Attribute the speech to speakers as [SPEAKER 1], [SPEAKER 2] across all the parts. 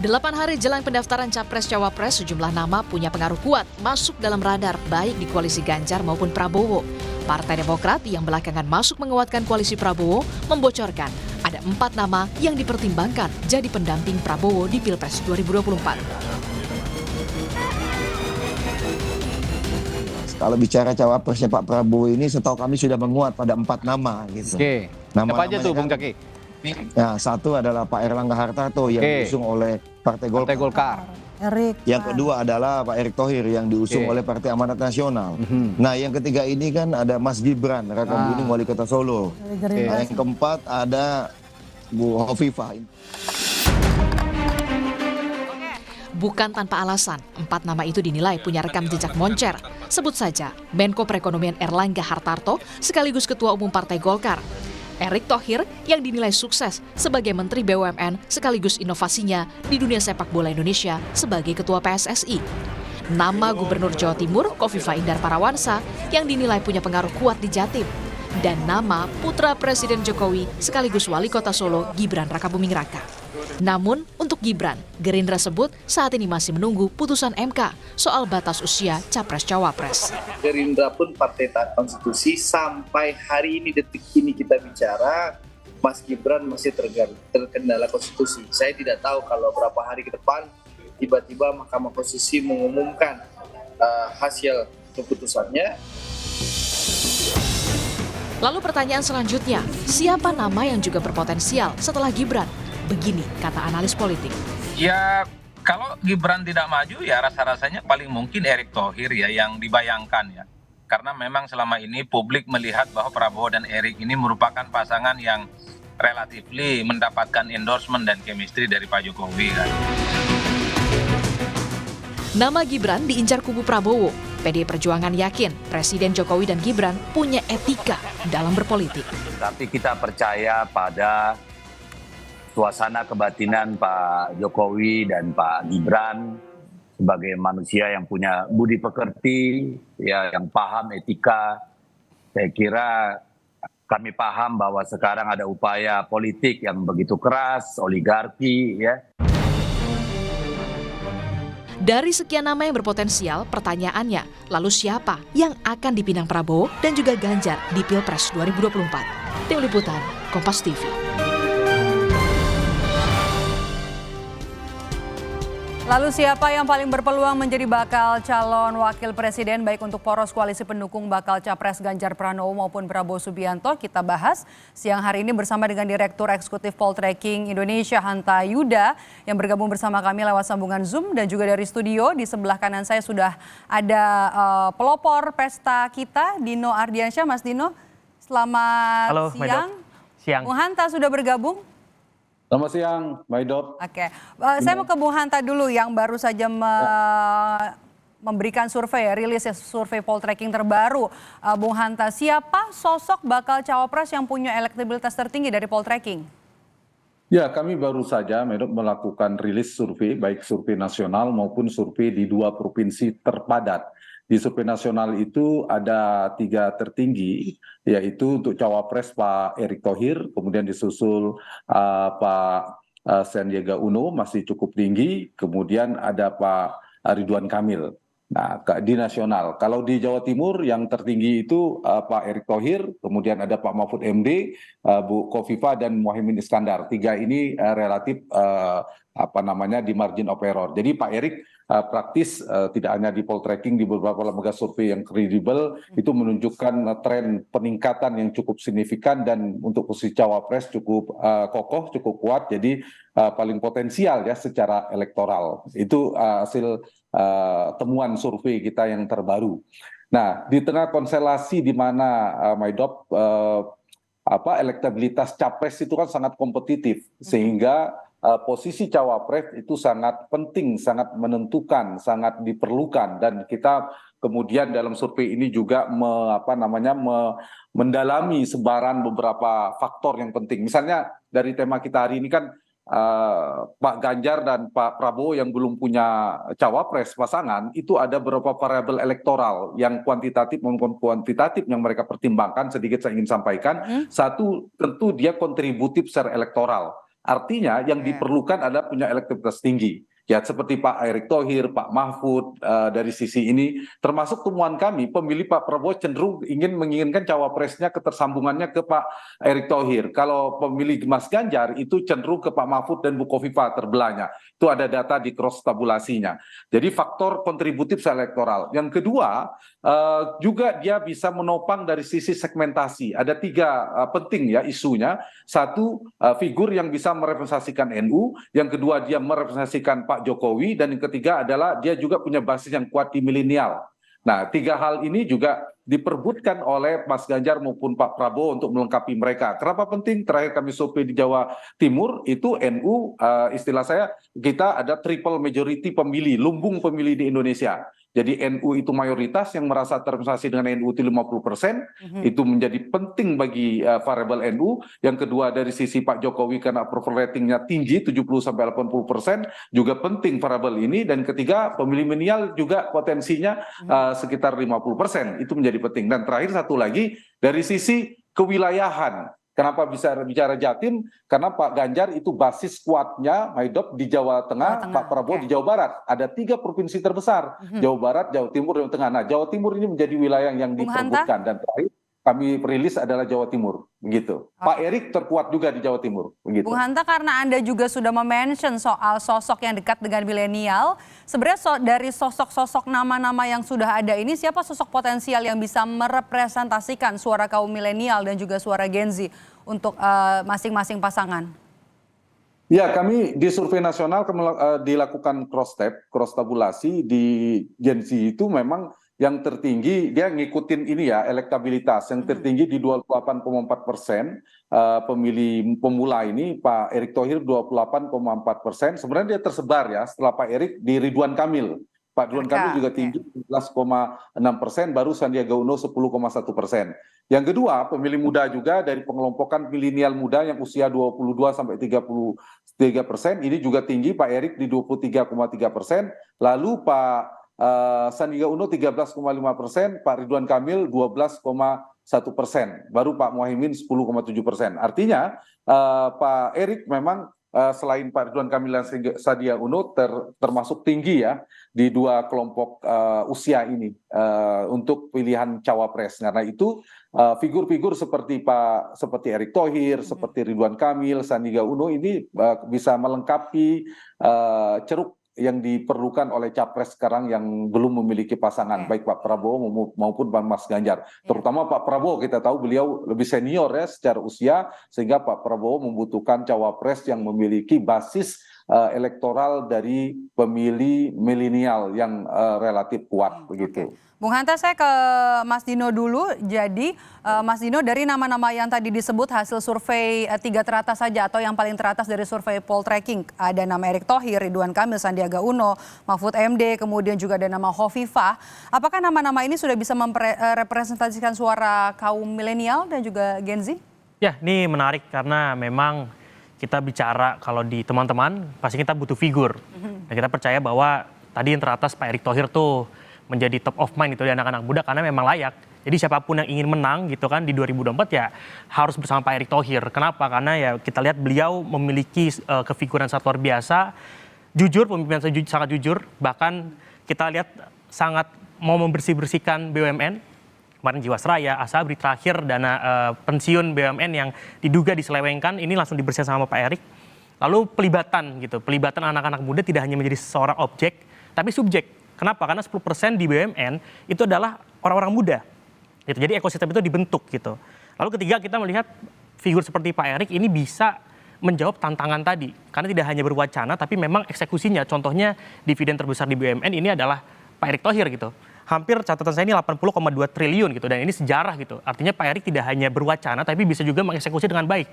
[SPEAKER 1] 8 hari jelang pendaftaran Capres-Cawapres, sejumlah nama punya pengaruh kuat masuk dalam radar baik di koalisi Ganjar maupun Prabowo. Partai Demokrat yang belakangan masuk menguatkan koalisi Prabowo membocorkan ada 4 nama yang dipertimbangkan jadi pendamping Prabowo di Pilpres 2024.
[SPEAKER 2] Kalau bicara cawapresnya Pak Prabowo ini, setahu kami sudah menguat pada 4 nama gitu.
[SPEAKER 3] Oke. Apa aja tuh, Bung Zaki?
[SPEAKER 2] Ya, satu adalah Pak Erlangga Hartarto yang diusung oleh Partai Golkar. Yang kedua adalah Pak Erick Thohir yang diusung oleh Partai Amanat Nasional. Nah, yang ketiga ini kan ada Mas Gibran Raka Buming Wali Kota Solo. Yang keempat ada Bu Hovifah.
[SPEAKER 1] Bukan tanpa alasan, 4 nama itu dinilai punya rekam jejak moncer. Sebut saja Menko Perekonomian Erlangga Hartarto sekaligus Ketua Umum Partai Golkar. Erick Thohir yang dinilai sukses sebagai Menteri BUMN sekaligus inovasinya di dunia sepak bola Indonesia sebagai Ketua PSSI. Nama Gubernur Jawa Timur Khofifah Indar Parawansa yang dinilai punya pengaruh kuat di Jatim. Dan nama putra Presiden Jokowi sekaligus Wali Kota Solo Gibran Rakabuming Raka. Namun untuk Gibran, Gerindra sebut saat ini masih menunggu putusan MK soal batas usia Capres-Cawapres.
[SPEAKER 4] Gerindra pun partai taat konstitusi, sampai hari ini detik ini kita bicara, Mas Gibran masih terkendala konstitusi. Saya tidak tahu kalau berapa hari ke depan tiba-tiba Mahkamah Konstitusi mengumumkan hasil keputusannya.
[SPEAKER 1] Lalu pertanyaan selanjutnya, siapa nama yang juga berpotensial setelah Gibran? Begini kata analis politik.
[SPEAKER 5] Ya, kalau Gibran tidak maju ya rasa-rasanya paling mungkin Erick Thohir ya yang dibayangkan ya. Karena memang selama ini publik melihat bahwa Prabowo dan Erick ini merupakan pasangan yang relatif mendapatkan endorsement dan chemistry dari Pak Jokowi kan.
[SPEAKER 1] Nama Gibran diincar kubu Prabowo. PDI Perjuangan yakin Presiden Jokowi dan Gibran punya etika dalam berpolitik.
[SPEAKER 6] Tapi kita percaya pada suasana kebatinan Pak Jokowi dan Pak Gibran sebagai manusia yang punya budi pekerti, ya, yang paham etika. Saya kira kami paham bahwa sekarang ada upaya politik yang begitu keras, oligarki, ya.
[SPEAKER 1] Dari sekian nama yang berpotensial, pertanyaannya, lalu siapa yang akan dipinang Prabowo dan juga Ganjar di Pilpres 2024? Tim Liputan, Kompas TV.
[SPEAKER 7] Lalu siapa yang paling berpeluang menjadi bakal calon wakil presiden baik untuk poros koalisi pendukung bakal Capres Ganjar Pranowo maupun Prabowo Subianto? Kita bahas siang hari ini bersama dengan Direktur Eksekutif Poltreking Indonesia Hanta Yuda yang bergabung bersama kami lewat sambungan Zoom, dan juga dari studio di sebelah kanan saya sudah ada pelopor pesta kita, Dino Ardiansyah. Mas Dino, selamat
[SPEAKER 8] Halo,
[SPEAKER 7] siang. Bung Hanta sudah bergabung.
[SPEAKER 9] Selamat siang, Mbak Idop.
[SPEAKER 7] Oke, saya mau ke Bung Hanta dulu yang baru saja memberikan survei, rilis survei Poltreking terbaru. Bung Hanta, siapa sosok bakal cawapres yang punya elektabilitas tertinggi dari Poltreking?
[SPEAKER 9] Ya, kami baru saja melakukan rilis survei, baik survei nasional maupun survei di 2 provinsi terpadat. Di survei nasional itu ada 3 tertinggi, yaitu untuk cawapres Pak Erick Thohir, kemudian disusul Pak Sandiaga Uno masih cukup tinggi, kemudian ada Pak Ridwan Kamil. Nah, di nasional, kalau di Jawa Timur yang tertinggi itu Pak Erick Thohir, kemudian ada Pak Mahfud MD, Bu Khofifah dan Muhaimin Iskandar. 3 ini relatif di margin of error. Jadi Pak Erick praktis tidak hanya di Poltreking, di beberapa lembaga survei yang kredibel itu menunjukkan tren peningkatan yang cukup signifikan, dan untuk posisi cawapres cukup kokoh, cukup kuat. Jadi paling potensial ya secara elektoral. Itu hasil temuan survei kita yang terbaru. Nah, di tengah konstelasi di mana Maidop elektabilitas capres itu kan sangat kompetitif, sehingga posisi cawapres itu sangat penting, sangat menentukan, sangat diperlukan, dan kita kemudian dalam survei ini juga mendalami sebaran beberapa faktor yang penting. Misalnya dari tema kita hari ini kan Pak Ganjar dan Pak Prabowo yang belum punya cawapres pasangan, itu ada beberapa variabel elektoral yang kuantitatif maupun kuantitatif yang mereka pertimbangkan. Sedikit saya ingin sampaikan. Satu, tentu dia kontributif secara elektoral. Artinya yang diperlukan adalah punya elektabilitas tinggi. Ya seperti Pak Erick Thohir, Pak Mahfud dari sisi ini, termasuk temuan kami pemilih Pak Prabowo cenderung menginginkan cawapresnya ketersambungannya ke Pak Erick Thohir. Kalau pemilih Mas Ganjar itu cenderung ke Pak Mahfud dan Bu Kofifa terbelahnya. Itu ada data di cross tabulasinya. Jadi faktor kontributif elektoral. Yang kedua juga dia bisa menopang dari sisi segmentasi. Ada 3 penting ya isunya. Satu, figur yang bisa merepresentasikan NU. Yang kedua, dia merepresentasikan Pak Jokowi. Dan yang ketiga adalah dia juga punya basis yang kuat di milenial. Nah, 3 hal ini juga diperbutkan oleh Mas Ganjar maupun Pak Prabowo untuk melengkapi mereka. Kenapa penting? Terakhir kami survei di Jawa Timur, itu NU, istilah saya, kita ada triple majority pemilih, lumbung pemilih di Indonesia. Jadi NU itu mayoritas yang merasa terrepresentasi dengan NU itu 50%, itu menjadi penting bagi variabel NU. Yang kedua dari sisi Pak Jokowi karena approval ratingnya tinggi 70-80%, juga penting variabel ini. Dan ketiga pemilih milenial juga potensinya sekitar 50%, itu menjadi penting. Dan terakhir satu lagi dari sisi kewilayahan. Kenapa bisa bicara Jatim? Karena Pak Ganjar itu basis kuatnya Maidop di Jawa Tengah, Pak Prabowo di Jawa Barat. Ada 3 provinsi terbesar, Jawa Barat, Jawa Timur, Jawa Tengah. Nah, Jawa Timur ini menjadi wilayah yang diperbutkan. Dan terakhir kami rilis adalah Jawa Timur, begitu. Pak Erick terkuat juga di Jawa Timur, begitu.
[SPEAKER 7] Bung Hanta, karena Anda juga sudah mention soal sosok yang dekat dengan milenial, sebenarnya dari sosok-sosok nama-nama yang sudah ada ini, siapa sosok potensial yang bisa merepresentasikan suara kaum milenial dan juga suara Gen Z untuk masing-masing pasangan?
[SPEAKER 9] Ya, kami di survei nasional dilakukan cross tabulasi di Gen Z itu memang yang tertinggi, dia ngikutin ini ya, elektabilitas yang tertinggi di 28,4%, pemilih pemula ini Pak Erick Thohir 28,4%. Sebenarnya dia tersebar ya, setelah Pak Erick di Ridwan Kamil. Pak Ridwan Kamil juga tinggi 11,6%, baru Sandiaga Uno 10,1%. Yang kedua, pemilih muda juga dari pengelompokan milenial muda yang usia 22 sampai 33%, ini juga tinggi, Pak Erick di 23,3%, lalu Pak Sandiaga Uno 13,5%, Pak Ridwan Kamil 12,1%, baru Pak Muhaimin 10,7%. Artinya Pak Erick memang selain Pak Ridwan Kamil dan Sandiaga Uno termasuk tinggi ya di 2 kelompok usia ini untuk pilihan cawapres. Karena itu figur-figur seperti Erick Thohir, seperti Ridwan Kamil, Sandiaga Uno ini bisa melengkapi ceruk yang diperlukan oleh capres sekarang yang belum memiliki pasangan, baik Pak Prabowo maupun Pak Mas Ganjar. Terutama Pak Prabowo, kita tahu beliau lebih senior ya secara usia, sehingga Pak Prabowo membutuhkan cawapres yang memiliki basis elektoral dari pemilih milenial yang relatif kuat, begitu.
[SPEAKER 7] Bung Hanta, saya ke Mas Dino dulu. Jadi Mas Dino, dari nama-nama yang tadi disebut hasil survei 3 teratas saja atau yang paling teratas dari survei Poltreking, ada nama Erick Thohir, Ridwan Kamil, Sandiaga Uno, Mahfud MD, kemudian juga ada nama Khofifah. Apakah nama-nama ini sudah bisa merepresentasikan suara kaum milenial dan juga Gen Z?
[SPEAKER 8] Ya, ini menarik karena memang kita bicara kalau di teman-teman pasti kita butuh figur. Dan kita percaya bahwa tadi yang teratas Pak Erick Thohir tuh menjadi top of mind itu di anak-anak muda karena memang layak. Jadi siapapun yang ingin menang gitu kan di 2024 ya harus bersama Pak Erick Thohir. Kenapa? Karena ya kita lihat beliau memiliki kefiguran sangat luar biasa, jujur, pemimpinan sangat jujur, bahkan kita lihat sangat mau membersihkan BUMN. Kemarin Jiwasraya, Asabri, terakhir dana pensiun BUMN yang diduga diselewengkan, ini langsung dibersihkan sama Pak Erick. Lalu pelibatan anak-anak muda tidak hanya menjadi seorang objek, tapi subjek. Kenapa? Karena 10% di BUMN itu adalah orang-orang muda. Gitu. Jadi ekosistem itu dibentuk gitu. Lalu ketiga kita melihat figur seperti Pak Erick ini bisa menjawab tantangan tadi. Karena tidak hanya berwacana tapi memang eksekusinya. Contohnya dividen terbesar di BUMN ini adalah Pak Erick Thohir gitu. Hampir catatan saya ini 80,2 triliun gitu. Dan ini sejarah gitu. Artinya Pak Erick tidak hanya berwacana tapi bisa juga mengeksekusi dengan baik.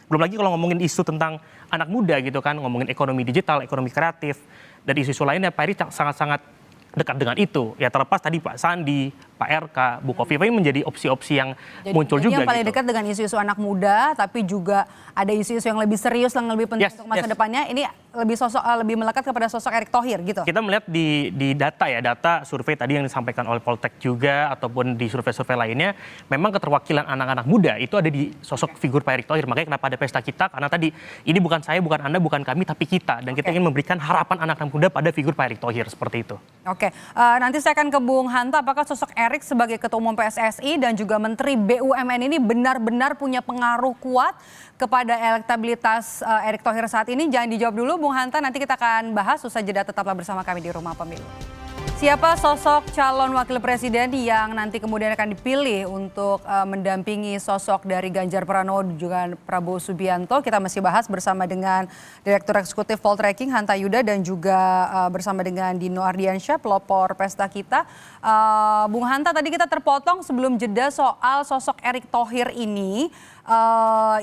[SPEAKER 8] Belum lagi kalau ngomongin isu tentang anak muda gitu kan. Ngomongin ekonomi digital, ekonomi kreatif. Dan isu-isu lainnya Pak Erick sangat-sangat dekat dengan itu. Ya terlepas tadi Pak Sandi, Pak RK, Bu Kofifa ini menjadi opsi-opsi yang
[SPEAKER 7] Jadi
[SPEAKER 8] muncul
[SPEAKER 7] ini
[SPEAKER 8] juga
[SPEAKER 7] yang paling
[SPEAKER 8] gitu.
[SPEAKER 7] dekat dengan isu-isu anak muda, tapi juga ada isu-isu yang lebih serius, yang lebih penting
[SPEAKER 8] Yes,
[SPEAKER 7] untuk masa
[SPEAKER 8] yes.
[SPEAKER 7] depannya. Ini lebih melekat kepada sosok Erick Thohir gitu.
[SPEAKER 8] Kita melihat di data ya, data survei tadi yang disampaikan oleh Poltek juga ataupun di survei-survei lainnya, memang keterwakilan anak-anak muda itu ada di sosok figur Pak Erick Thohir. Makanya kenapa ada pesta kita, karena tadi ini bukan saya, bukan Anda, bukan kami, tapi kita. Dan kita ingin memberikan harapan anak-anak muda pada figur Pak Erick Thohir seperti itu.
[SPEAKER 7] Oke, nanti saya akan ke Bung Hanta. Apakah sosok Erick sebagai Ketua Umum PSSI dan juga Menteri BUMN ini benar-benar punya pengaruh kuat kepada elektabilitas Erick Thohir saat ini? Jangan dijawab dulu, Bung Hanta. Nanti kita akan bahas. Usai jeda, tetaplah bersama kami di Rumah Pemilu. Siapa sosok calon wakil presiden yang nanti kemudian akan dipilih untuk mendampingi sosok dari Ganjar Pranowo dan juga Prabowo Subianto? Kita masih bahas bersama dengan Direktur Eksekutif Poltreking Hanta Yuda dan juga bersama dengan Dino Ardiansyah, pelopor pesta kita. Bung Hanta, tadi kita terpotong sebelum jeda soal sosok Erick Thohir ini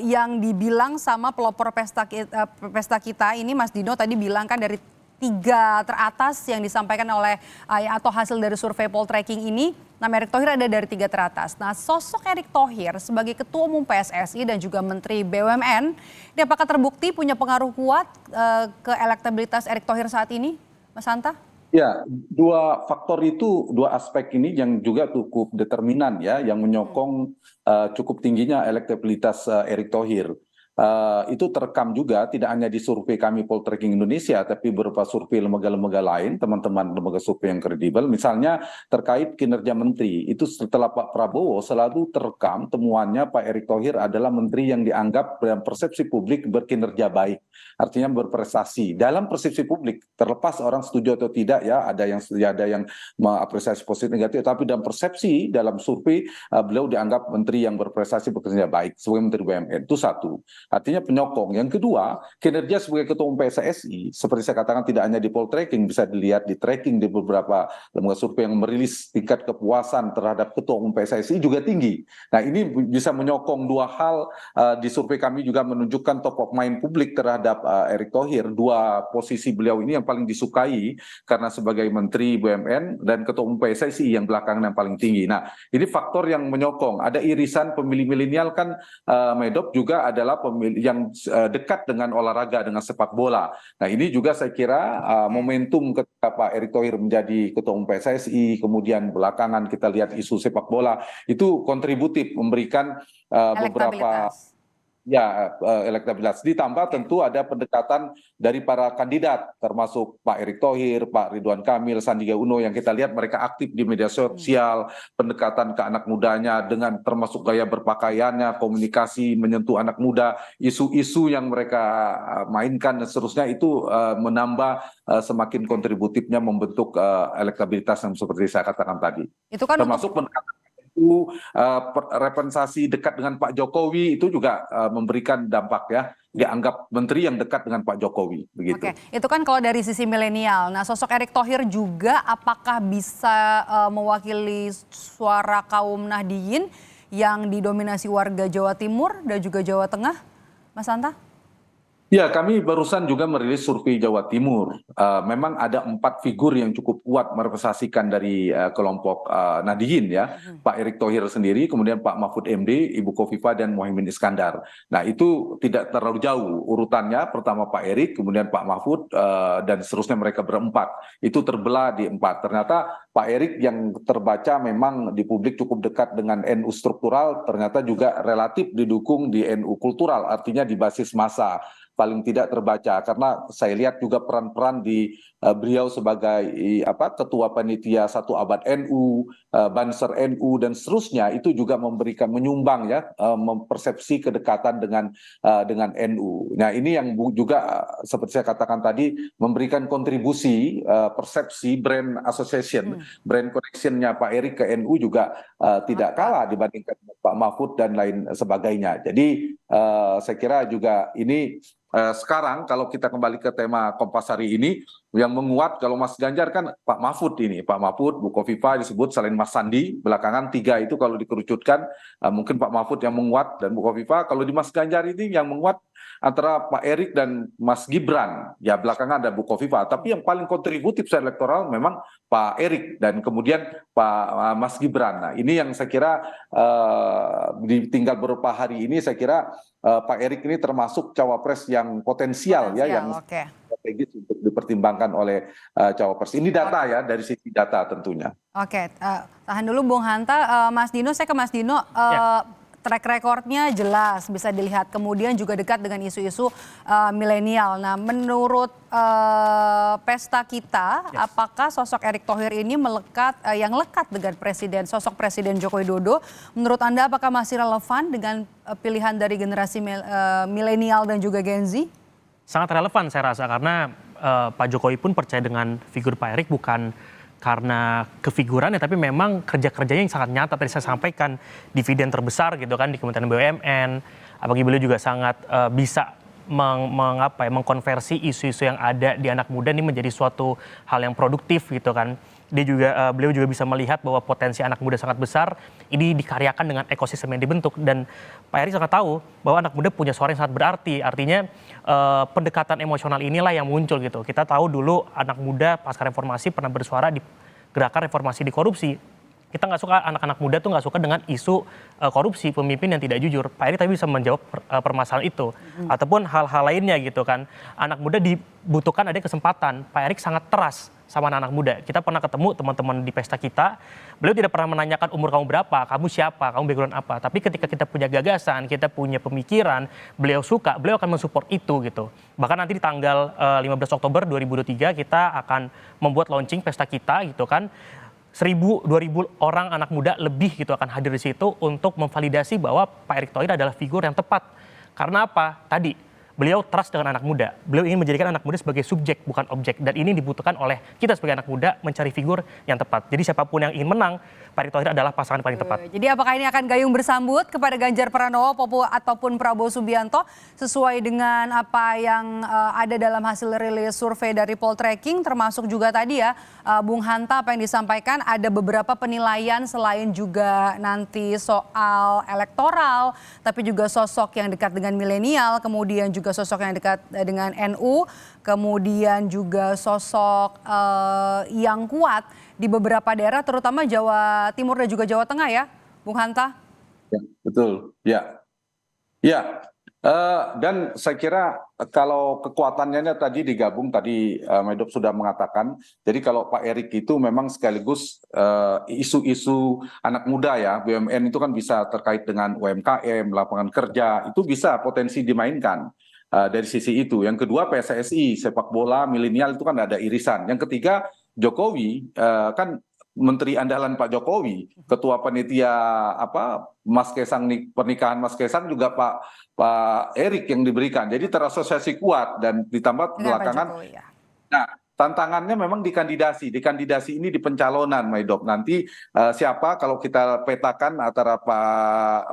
[SPEAKER 7] yang dibilang sama pelopor pesta kita ini, Mas Dino tadi bilang kan dari 3 teratas yang disampaikan oleh atau hasil dari survei Poltreking ini, nama Erick Thohir ada dari 3 teratas. Nah, sosok Erick Thohir sebagai Ketua Umum PSSI dan juga Menteri BUMN, ini apakah terbukti punya pengaruh kuat ke elektabilitas Erick Thohir saat ini, Mas Hanta?
[SPEAKER 9] Ya, 2 faktor itu, 2 aspek ini yang juga cukup determinan ya, yang menyokong cukup tingginya elektabilitas Erick Thohir. Itu terekam juga tidak hanya di survei kami Poltreking Indonesia, tapi beberapa survei lembaga-lembaga lain, teman-teman lembaga survei yang kredibel. Misalnya terkait kinerja menteri, itu setelah Pak Prabowo selalu terekam temuannya Pak Erick Thohir adalah menteri yang dianggap dalam persepsi publik berkinerja baik, artinya berprestasi dalam persepsi publik. Terlepas orang setuju atau tidak ya, ada yang mengapresiasi positif negatif, tapi dalam persepsi dalam survei beliau dianggap menteri yang berprestasi bekerja baik sebagai Menteri BUMN. Itu satu. Artinya penyokong. Yang kedua, kinerja sebagai Ketua Umum PSSI, seperti saya katakan tidak hanya di Poltreking, bisa dilihat di tracking di beberapa lembaga survei yang merilis tingkat kepuasan terhadap Ketua Umum PSSI juga tinggi. Nah, ini bisa menyokong 2 hal. Di survei kami juga menunjukkan top of mind publik terhadap Erick Thohir. 2 posisi beliau ini yang paling disukai karena sebagai Menteri BUMN dan Ketua Umum PSSI yang belakangan yang paling tinggi. Nah, ini faktor yang menyokong. Ada irisan pemilih milenial kan, Medop juga adalah yang dekat dengan olahraga, dengan sepak bola. Nah, ini juga saya kira momentum ketika Pak Erick Thohir menjadi Ketua Umum PSSI, kemudian belakangan kita lihat isu sepak bola, itu kontributif memberikan beberapa elektabilitas. Ditambah tentu ada pendekatan dari para kandidat, termasuk Pak Erick Thohir, Pak Ridwan Kamil, Sandiaga Uno, yang kita lihat mereka aktif di media sosial, pendekatan ke anak mudanya dengan termasuk gaya berpakaiannya, komunikasi menyentuh anak muda, isu-isu yang mereka mainkan dan seterusnya, itu menambah semakin kontributifnya membentuk elektabilitas yang seperti saya katakan tadi.
[SPEAKER 7] Itu kan
[SPEAKER 9] termasuk pendekatan representasi dekat dengan Pak Jokowi itu juga memberikan dampak ya, dianggap menteri yang dekat dengan Pak Jokowi begitu.
[SPEAKER 7] Oke, itu kan kalau dari sisi milenial. Nah, sosok Erick Thohir juga apakah bisa mewakili suara kaum Nahdliyin yang didominasi warga Jawa Timur dan juga Jawa Tengah, Mas Hanta?
[SPEAKER 9] Ya, kami barusan juga merilis survei Jawa Timur. Memang ada 4 figur yang cukup kuat merepresentasikan dari kelompok Nahdliyin ya. Pak Erick Thohir sendiri, kemudian Pak Mahfud MD, Ibu Kofifa, dan Muhaimin Iskandar. Nah, itu tidak terlalu jauh urutannya. Pertama Pak Erick, kemudian Pak Mahfud, dan seterusnya mereka berempat. Itu terbelah di 4. Ternyata Pak Erick yang terbaca memang di publik cukup dekat dengan NU struktural, ternyata juga relatif didukung di NU kultural, artinya di basis massa. Paling tidak terbaca, karena saya lihat juga peran-peran di beliau sebagai ketua panitia 1 abad NU, Banser NU dan seterusnya, itu juga memberikan menyumbang ya, mempersepsi kedekatan dengan NU. Nah, ini yang juga seperti saya katakan tadi memberikan kontribusi persepsi brand association, brand connection-nya Pak Erick ke NU juga tidak kalah dibandingkan Pak Mahfud dan lain sebagainya. Jadi saya kira juga ini sekarang kalau kita kembali ke tema Kompas hari ini, yang menguat kalau Mas Ganjar kan Pak Mahfud ini, Pak Mahfud, Bu Kofifa disebut selain Mas Sandi, belakangan 3 itu kalau dikerucutkan mungkin Pak Mahfud yang menguat dan Bu Kofifa. Kalau di Mas Ganjar ini yang menguat antara Pak Erik dan Mas Gibran. Ya belakangan ada Bu Kofifa, tapi yang paling kontributif secara elektoral memang Pak Erik dan kemudian Pak Mas Gibran. Nah ini yang saya kira tinggal beberapa hari ini saya kira Pak Erik ini termasuk cawapres yang potensial ya, yang strategis untuk dipertimbangkan oleh cawapres. Ini data ya, dari sisi data tentunya.
[SPEAKER 7] Oke, tahan dulu Bung Hanta. Mas Dino, saya ke Mas Dino. Track recordnya jelas bisa dilihat, kemudian juga dekat dengan isu-isu milenial. Nah, menurut pesta kita, apakah sosok Erick Thohir ini yang lekat dengan sosok Presiden Joko Widodo? Menurut Anda apakah masih relevan dengan pilihan dari generasi milenial dan juga Gen Z?
[SPEAKER 8] Sangat relevan saya rasa, karena Pak Jokowi pun percaya dengan figur Pak Erik bukan karena kefigurannya, tapi memang kerja-kerjanya yang sangat nyata. Tadi saya sampaikan dividen terbesar gitu kan di Kementerian BUMN. Apalagi beliau juga sangat bisa mengkonversi isu-isu yang ada di anak muda ini menjadi suatu hal yang produktif gitu kan. Beliau juga bisa melihat bahwa potensi anak muda sangat besar. Ini dikaryakan dengan ekosistem yang dibentuk, dan Pak Erik sangat tahu bahwa anak muda punya suara yang sangat berarti. Artinya pendekatan emosional inilah yang muncul gitu. Kita tahu dulu anak muda pasca reformasi pernah bersuara di gerakan reformasi di korupsi. Kita nggak suka, anak-anak muda tuh nggak suka dengan isu korupsi, pemimpin yang tidak jujur. Pak Erik tapi bisa menjawab permasalahan itu. Ataupun hal-hal lainnya gitu kan. Anak muda dibutuhkan ada kesempatan. Pak Erik sangat teras sama anak-anak muda. Kita pernah ketemu teman-teman di pesta kita, beliau tidak pernah menanyakan umur kamu berapa, kamu siapa, kamu background apa. Tapi ketika kita punya gagasan, kita punya pemikiran, beliau suka, beliau akan mensupport itu gitu. Bahkan nanti di tanggal 15 Oktober 2023 kita akan membuat launching pesta kita gitu kan. 1.000-2.000 orang anak muda lebih gitu akan hadir di situ untuk memvalidasi bahwa Pak Erick Thohir adalah figur yang tepat. Karena apa? Tadi beliau trust dengan anak muda. Beliau ingin menjadikan anak muda sebagai subjek bukan objek, dan ini dibutuhkan oleh kita sebagai anak muda mencari figur yang tepat. Jadi siapapun yang ingin menang, Pak Erick Thohir adalah pasangan paling tepat.
[SPEAKER 7] Jadi apakah ini akan gayung bersambut kepada Ganjar Pranowo ataupun Prabowo Subianto sesuai dengan apa yang ada dalam hasil rilis survei dari Poltreking, termasuk juga tadi ya Bung Hanta apa yang disampaikan, ada beberapa penilaian selain juga nanti soal elektoral, tapi juga sosok yang dekat dengan milenial, kemudian juga sosok yang dekat dengan NU, kemudian juga sosok yang kuat di beberapa daerah, terutama Jawa Timur dan juga Jawa Tengah ya, Bung Hanta?
[SPEAKER 9] Ya, betul, ya. Ya, dan saya kira kalau kekuatannya tadi digabung, tadi Medop sudah mengatakan, jadi kalau Pak Erik itu memang sekaligus isu-isu anak muda ya, BUMN itu kan bisa terkait dengan UMKM, lapangan kerja, itu bisa potensi dimainkan. Dari sisi itu. Yang kedua PSSI, sepak bola, milenial itu kan ada irisan. Yang ketiga Jokowi, kan Menteri Andalan Pak Jokowi, Ketua Panitia Mas Kaisang, pernikahan Mas Kaisang juga Pak Erik yang diberikan. Jadi terasosiasi kuat, dan ditambah belakangan. Jokowi, ya. Nah, tantangannya memang di kandidasi ini di pencalonan, Maidop. Nanti siapa kalau kita petakan antara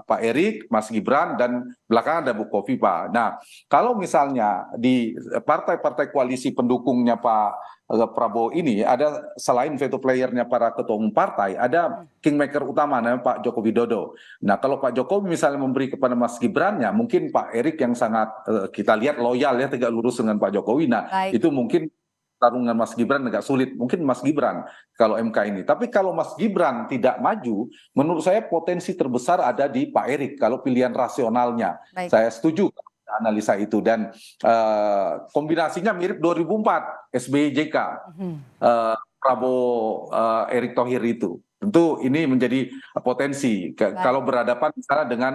[SPEAKER 9] Pak Erik, Mas Gibran, dan belakangan ada Bu Kofifa. Nah, kalau misalnya di partai-partai koalisi pendukungnya Pak Prabowo ini ada selain veto playernya para ketua umum partai, ada kingmaker utama namanya Pak Joko Widodo. Nah, kalau Pak Jokowi misalnya memberi kepada Mas Gibran, ya mungkin Pak Erik yang sangat kita lihat loyal ya, tegak lurus dengan Pak Jokowi. Nah, itu mungkin tarungan Mas Gibran agak sulit. Mungkin Mas Gibran kalau MK ini. Tapi kalau Mas Gibran tidak maju, menurut saya potensi terbesar ada di Pak Erik kalau pilihan rasionalnya. Saya setuju analisa itu, dan kombinasinya mirip 2004 SBY JK, Prabowo Erick Thohir itu. Tentu ini menjadi potensi kalau berhadapan misalnya dengan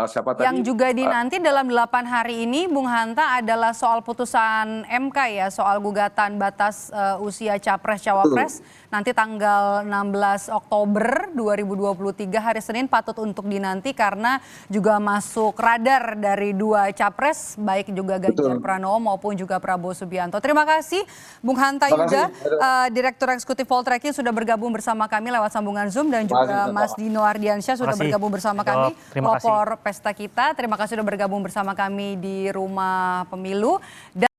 [SPEAKER 9] siapa tadi?
[SPEAKER 7] Yang juga dinanti dalam 8 hari ini, Bung Hanta, adalah soal putusan MK ya, soal gugatan batas usia Capres-Cawapres. Nanti tanggal 16 Oktober 2023, hari Senin, patut untuk dinanti karena juga masuk radar dari 2 Capres, baik juga Ganjar Pranowo maupun juga Prabowo Subianto. Terima kasih Bung Hanta Yuda, Direktur Eksekutif Poltreking, sudah bergabung bersama kami lewat sambungan Zoom, dan juga Mas Dino Ardiansyah sudah bergabung bersama kami. Pelopor pesta kita. Terima kasih sudah bergabung bersama kami di Rumah Pemilu.